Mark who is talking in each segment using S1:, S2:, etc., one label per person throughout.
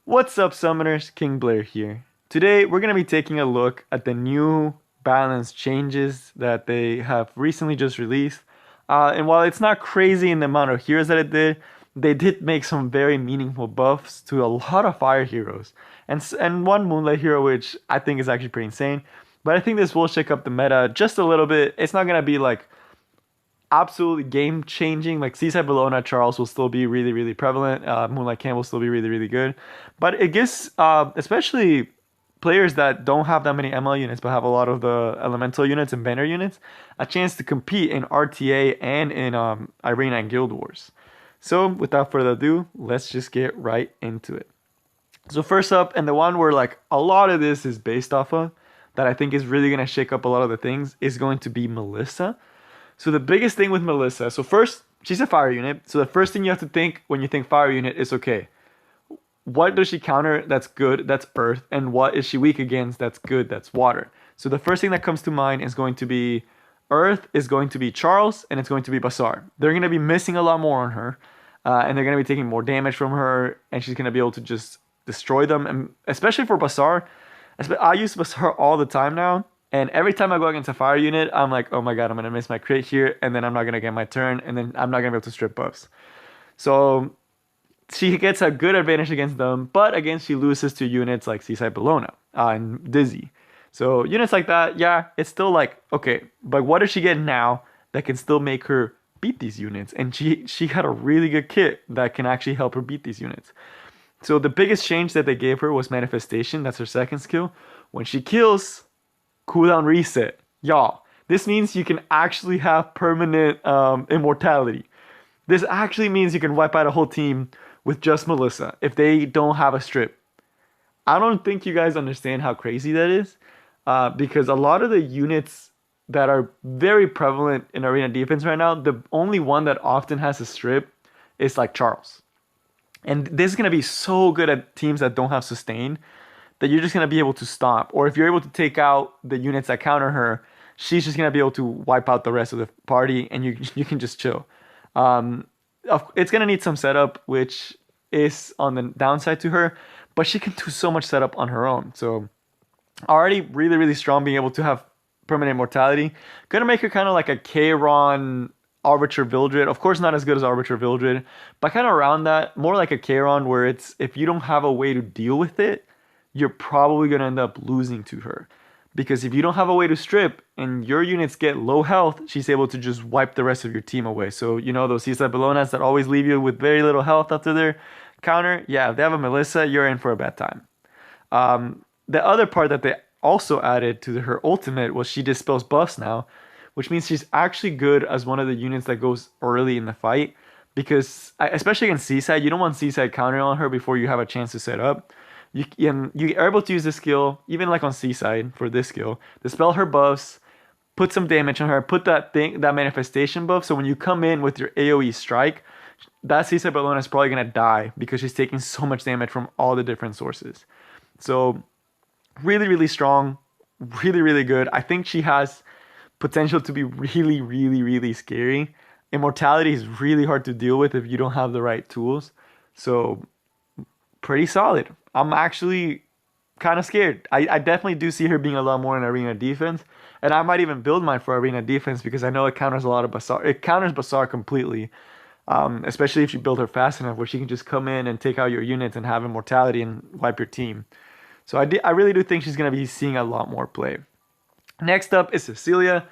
S1: What's up, Summoners? King Blair here. Today, we're going to be taking a look at the new balance changes that they have recently just released. And while it's not crazy in the amount of heroes that it did, they did make some very meaningful buffs to a lot of fire heroes. And one Moonlight hero, which I think is actually pretty insane. But I think this will shake up the meta just a little bit. It's not going to be like absolutely game changing. Like Seaside Bologna Charles will still be really, really prevalent. Moonlight Cam will still be really, really good. But it gives, especially players that don't have that many ML units but have a lot of the elemental units and banner units, a chance to compete in RTA and in Arena and Guild Wars. So without further ado, let's just get right into it. So first up, and the one where like a lot of this is based off of, that I think is really gonna shake up a lot of the things, is going to be Melissa. So the biggest thing with Melissa, so first, she's a fire unit. So the first thing you have to think when you think fire unit is, okay, what does she counter that's good, that's earth, and what is she weak against that's good, that's water. So the first thing that comes to mind is going to be earth, is going to be Charles, and it's going to be Basar. They're going to be missing a lot more on her, and they're going to be taking more damage from her, and she's going to be able to just destroy them. And especially for Basar, I use Basar all the time now. And every time I go against a fire unit, I'm like, oh my god, I'm gonna miss my crit here, and then I'm not gonna get my turn, and then I'm not gonna be able to strip buffs. So she gets a good advantage against them, but again, she loses to units like Seaside Bologna and Dizzy. So units like that, yeah, it's still like, okay, but what does she get now that can still make her beat these units? And she had a really good kit that can actually help her beat these units. So the biggest change that they gave her was Manifestation. That's her second skill. When she kills, cooldown reset. Y'all, this means you can actually have permanent immortality. This actually means you can wipe out a whole team with just Melissa if they don't have a strip. I don't think you guys understand how crazy that is, because a lot of the units that are very prevalent in arena defense right now, the only one that often has a strip is like Charles. And this is going to be so good at teams that don't have sustain that you're just going to be able to stop. Or if you're able to take out the units that counter her, she's just going to be able to wipe out the rest of the party and you can just chill. Um, it's going to need some setup, which is on the downside to her, but she can do so much setup on her own. So already really, really strong being able to have permanent mortality. Gonna make her kind of like a Kayron Arbiter Vildred. Of course, not as good as Arbiter Vildred, but kind of around that. More like a Kayron where it's, if you don't have a way to deal with it, you're probably going to end up losing to her. Because if you don't have a way to strip and your units get low health, she's able to just wipe the rest of your team away. So, you know, those Seaside Bolognas that always leave you with very little health after their counter, yeah, if they have a Melissa, you're in for a bad time. The other part that they also added to her ultimate was she dispels buffs now, which means she's actually good as one of the units that goes early in the fight. Because, especially against Seaside, you don't want Seaside countering on her before you have a chance to set up. You are able to use this skill, even like on Seaside for this skill, dispel her buffs, put some damage on her, put that manifestation buff. So when you come in with your AoE strike, that Seaside Bologna is probably gonna die because she's taking so much damage from all the different sources. So really, really strong, really, really good. I think she has potential to be really, really, really scary. Immortality is really hard to deal with if you don't have the right tools. So pretty solid. I'm actually kind of scared. I definitely do see her being a lot more in arena defense. And I might even build mine for arena defense because I know it counters a lot of Basar. It counters Basar completely. Especially if you build her fast enough where she can just come in and take out your units and have immortality and wipe your team. So I really do think she's going to be seeing a lot more play. Next up is Cecilia.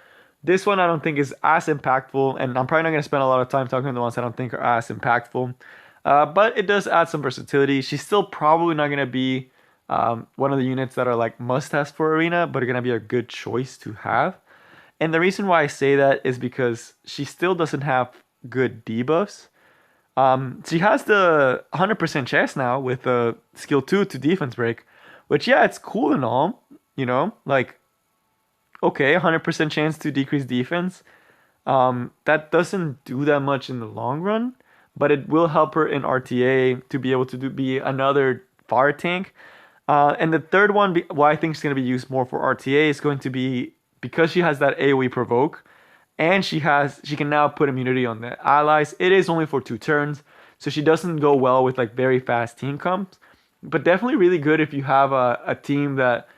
S1: This one I don't think is as impactful, and I'm probably not going to spend a lot of time talking about the ones I don't think are as impactful. But it does add some versatility. She's still probably not going to be one of the units that are like must-haves for Arena, but are going to be a good choice to have. And the reason why I say that is because she still doesn't have good debuffs. She has the 100% chance now with skill 2 to defense break, which, yeah, it's cool and all, you know, like, okay, 100% chance to decrease defense. That doesn't do that much in the long run, but it will help her in RTA to be able to be another fire tank. And the third one, why I think she's going to be used more for RTA, is going to be because she has that AoE provoke, and she can now put immunity on the allies. It is only for 2 turns, so she doesn't go well with like very fast team comps. but definitely really good if you have a team that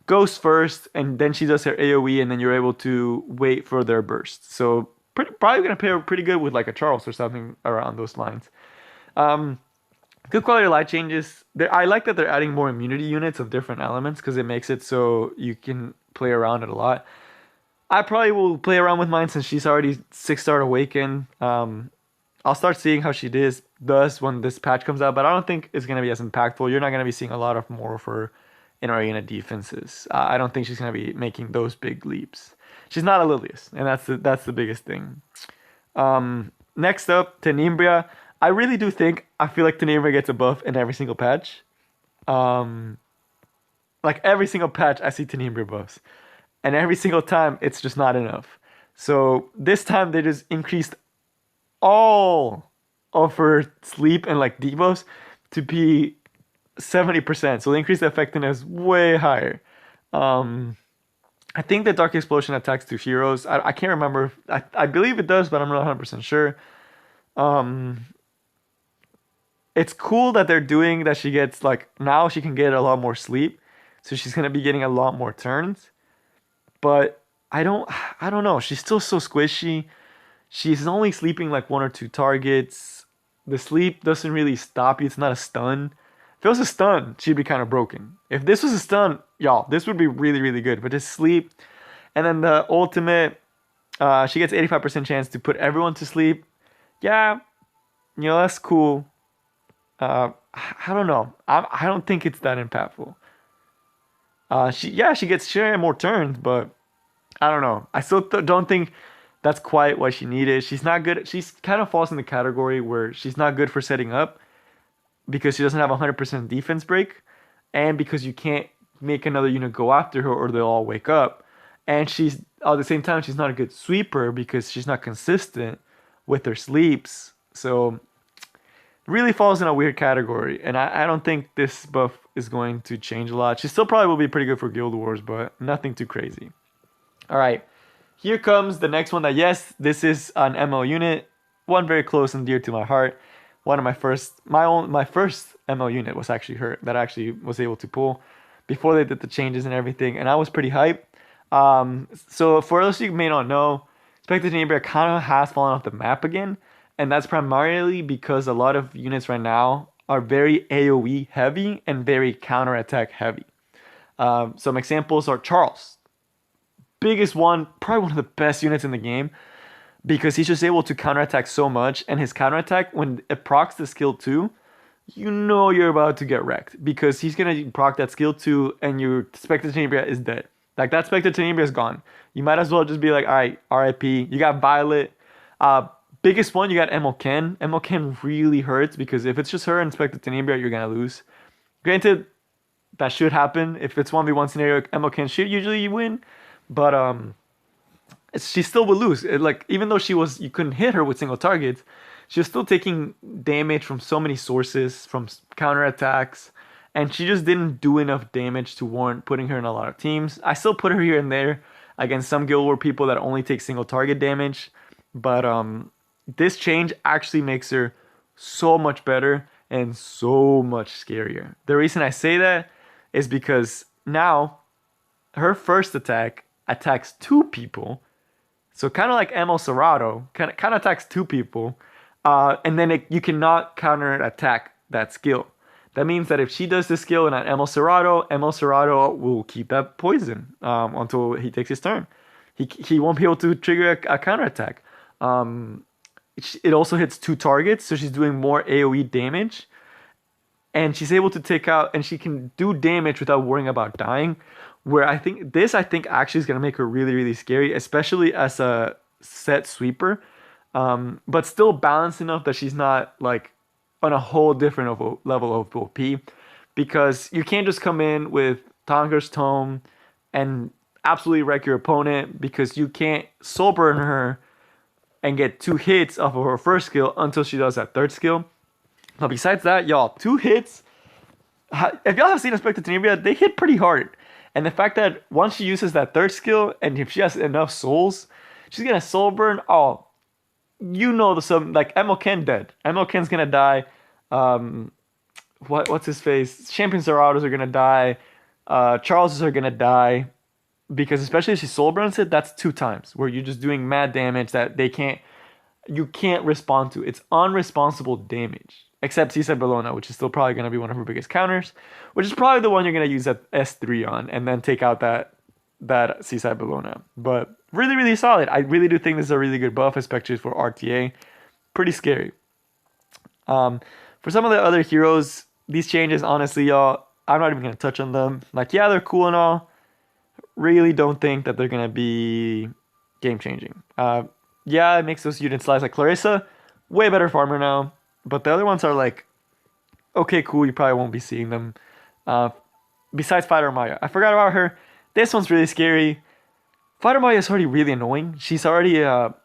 S1: goes first and then she does her AoE and then you're able to wait for their burst. So probably gonna pair pretty good with like a Charles or something around those lines. Um, Good quality of light changes. I like that they're adding more immunity units of different elements because it makes it so you can play around it a lot. I probably will play around with mine since she's already 6-star awakened. I'll start seeing how she does when this patch comes out, but I don't think it's gonna be as impactful. You're not gonna be seeing a lot of more of her in arena defenses. I don't think she's gonna be making those big leaps. She's not a Lilius, and that's the biggest thing. Next up, Tenebria. I really do think I feel like Tenebria gets a buff in every single patch. Um, like every single patch, I see Tenebria buffs, and every single time it's just not enough. So this time they just increased all of her sleep and like debuffs to be 70%. So they increased the effectiveness way higher. Um, I think the Dark Explosion attacks two heroes. I can't remember. I believe it does, but I'm not 100% sure. Um, it's cool that they're doing that. She gets like now she can get a lot more sleep, so she's gonna be getting a lot more turns. But I don't know. She's still so squishy. She's only sleeping like one or two targets. The sleep doesn't really stop you. It's not a stun. If it was a stun, she'd be kind of broken. If this was a stun, y'all, this would be really, really good. But just sleep. And then the ultimate, she gets 85% chance to put everyone to sleep. Yeah, that's cool. I don't know. I don't think it's that impactful. She gets share more turns, but I don't know. I still don't think that's quite what she needed. She's not good. She's kind of falls in the category where she's not good for setting up because she doesn't have 100% defense break, and because you can't make another unit go after her or they'll all wake up. And she's at the same time she's not a good sweeper because she's not consistent with her sleeps. So really falls in a weird category, and I don't think this buff is going to change a lot. She still probably will be pretty good for Guild Wars, but nothing too crazy. All right, here comes the next one that, yes, this is an ML unit, one very close and dear to my heart. One of my first ML unit was actually her that I actually was able to pull before they did the changes and everything, and I was pretty hyped. So for those of you who may not know, Spectre Tenebria kind of has fallen off the map again, and that's primarily because a lot of units right now are very AoE heavy and very counterattack heavy. Some examples are Charles, biggest one, probably one of the best units in the game because he's just able to counterattack so much, and his counterattack when it procs the skill 2, you know you're about to get wrecked because he's gonna proc that skill 2 and your Spectre Tenebria is dead. Like that Spectre Tenebria is gone. You might as well just be like, all right, RIP. You got Violet. Biggest one, you got Ken. Ken really hurts because if it's just her and Spectre Tenebria, you're gonna lose. Granted, that should happen. If it's 1v1 scenario, Ken should usually win, but she still would lose. Like even though you couldn't hit her with single targets, she was still taking damage from so many sources, from counterattacks, and she just didn't do enough damage to warrant putting her in a lot of teams. I still put her here and there against some Guild War people that only take single target damage, but this change actually makes her so much better and so much scarier. The reason I say that is because now her first attack attacks two people. So kind of like ML Serrato, kind of attacks two people, and then you cannot counter attack that skill. That means that if she does this skill in an ML Serrato will keep that poison until he takes his turn. He won't be able to trigger a counterattack. It also hits two targets, so she's doing more AoE damage. And she's able to take out, and she can do damage without worrying about dying. Where I think actually is going to make her really, really scary, especially as a set sweeper. But still balanced enough that she's not like on a whole different level of OP. Because you can't just come in with Tonker's Tome and absolutely wreck your opponent because you can't soul burn her and get 2 hits off of her first skill until she does that third skill. But besides that, y'all, 2 hits. If y'all have seen Spectre Tenebria, they hit pretty hard. And the fact that once she uses that third skill, and if she has enough souls, she's gonna soul burn. Oh, like ML Ken dead. ML Ken's gonna die. what's his face? Champion Zerados are gonna die. Charleses are gonna die because especially if she soul burns it, that's 2 times where you're just doing mad damage that you can't respond to. It's unresponsible damage. Except Seaside Bellona, which is still probably gonna be one of her biggest counters, which is probably the one you're gonna use at S3 on, and then take out that Seaside Bellona. But really, really solid. I really do think this is a really good buff, especially for RTA. Pretty scary. For some of the other heroes, these changes, honestly, y'all, I'm not even gonna touch on them. Like, yeah, they're cool and all. Really don't think that they're gonna be game changing. Yeah, it makes those units slice like Clarissa, way better farmer now. But the other ones are like, okay, cool. You probably won't be seeing them. Uh, Besides Fighter Maya, I forgot about her. This one's really scary. Fighter Maya is already really annoying. She's already a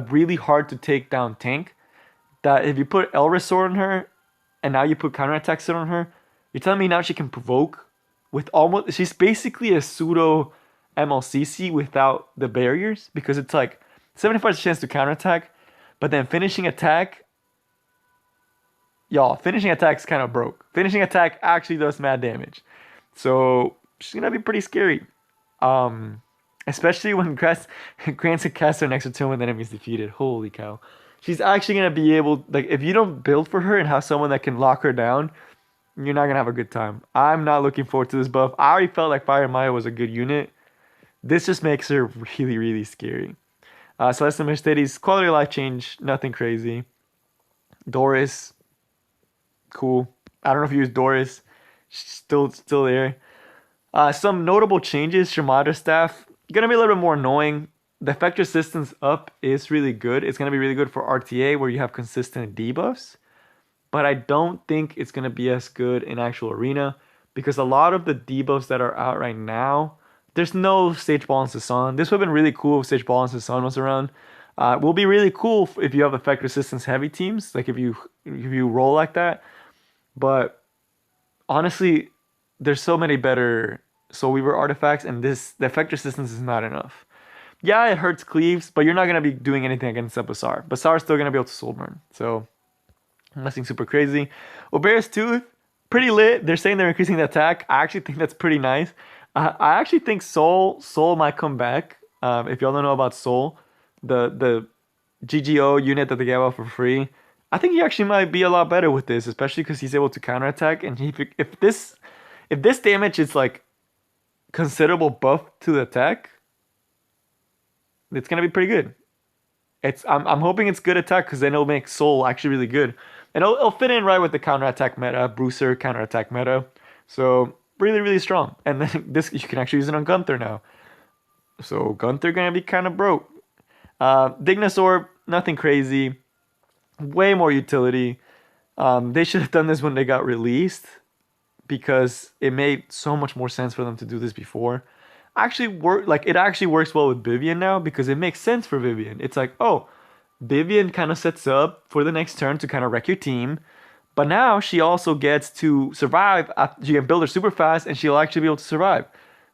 S1: really hard to take down tank. That if you put Elris Sword on her, and now you put counterattack sword on her, you're telling me now she can provoke with almost. She's basically a pseudo MLCC without the barriers because it's like 75% chance to counterattack, but then finishing attack. Y'all, finishing attack's kind of broke. Finishing attack actually does mad damage. So she's gonna be pretty scary. Especially when grants a caster next to him when the enemy's defeated. Holy cow. She's actually gonna be able, like, if you don't build for her and have someone that can lock her down, you're not gonna have a good time. I'm not looking forward to this buff. I already felt like Fire Maya was a good unit. This just makes her really, really scary. Celeste Mercedes, quality of life change, nothing crazy. Doris, cool. I don't know if you use Doris. She's still there. Some notable changes. Shimada staff gonna be a little bit more annoying. The effect resistance up is really good. It's gonna be really good for RTA where you have consistent debuffs. But I don't think it's gonna be as good in actual arena because a lot of the debuffs that are out right now, there's no Sage Ball and Sasan. This would have been really cool if Sage Ball and Sasan was around. Will be really cool if you have effect resistance heavy teams, like if you roll like that. But honestly, there's so many better Soul Weaver artifacts, and the effect resistance is not enough. Yeah, it hurts cleaves, but you're not gonna be doing anything against that Basar. Basar's still gonna be able to soul burn, so nothing super crazy. Ober's Tooth, pretty lit. They're saying they're increasing the attack. I actually think that's pretty nice. I actually think Soul might come back. If y'all don't know about Soul, the GGO unit that they gave out for free, I think he actually might be a lot better with this, especially because he's able to counterattack. And if this damage is like considerable buff to the attack, it's gonna be pretty good. I'm hoping it's good attack because then it'll make Soul actually really good, and it'll fit in right with the counterattack meta, Bruiser counterattack meta. So really, really strong. And then this you can actually use it on Gunther now. So Gunther gonna be kind of broke. Dignosaur, nothing crazy. Way more utility. They should have done this when they got released because it made so much more sense for them to do this before. It actually works well with Vivian now because it makes sense for Vivian. It's like, oh, Vivian kind of sets up for the next turn to kind of wreck your team, but now she also gets to survive. She can build her super fast and she'll actually be able to survive.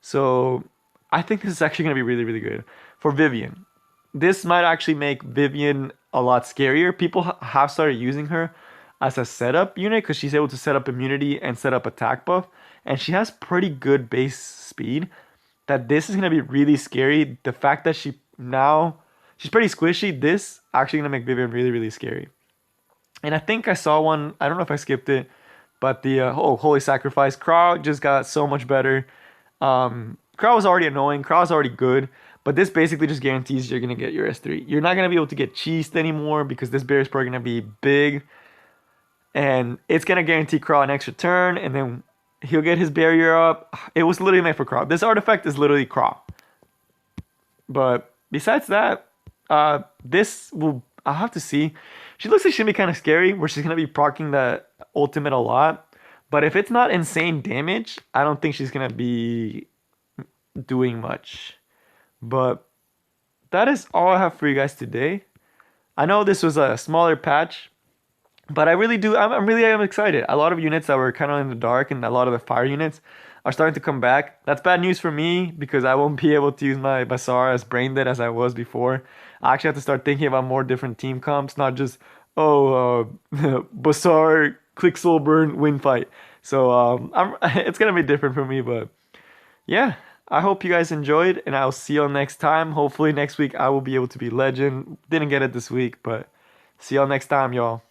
S1: So I think this is actually going to be really, really good for Vivian. This might actually make Vivian a lot scarier. People have started using her as a setup unit because she's able to set up immunity and set up attack buff, and she has pretty good base speed. That this is gonna be really scary. The fact that she's pretty squishy. This actually gonna make Vivian really, really scary. And I think I saw one. I don't know if I skipped it, but the Holy Sacrifice. Kra just got so much better. Kra was already annoying. Kra was already good. But this basically just guarantees you're going to get your S3. You're not going to be able to get cheesed anymore because this bear is probably going to be big. And it's going to guarantee Kra an extra turn. And then he'll get his barrier up. It was literally made for Kra. This artifact is literally Kra. But besides that, this will... I'll have to see. She looks like she'll be kind of scary where she's going to be proccing the ultimate a lot. But if it's not insane damage, I don't think she's going to be doing much. But that is all I have for you guys today. I know this was a smaller patch, but I'm really excited. A lot of units that were kind of in the dark and a lot of the fire units are starting to come back. That's bad news for me because I won't be able to use my Basar as brain dead as I was before. I actually have to start thinking about more different team comps, not just, Basar click soul burn win fight. So it's gonna be different for me, but yeah. I hope you guys enjoyed, and I'll see y'all next time. Hopefully next week I will be able to be legend. Didn't get it this week, but see y'all next time, y'all.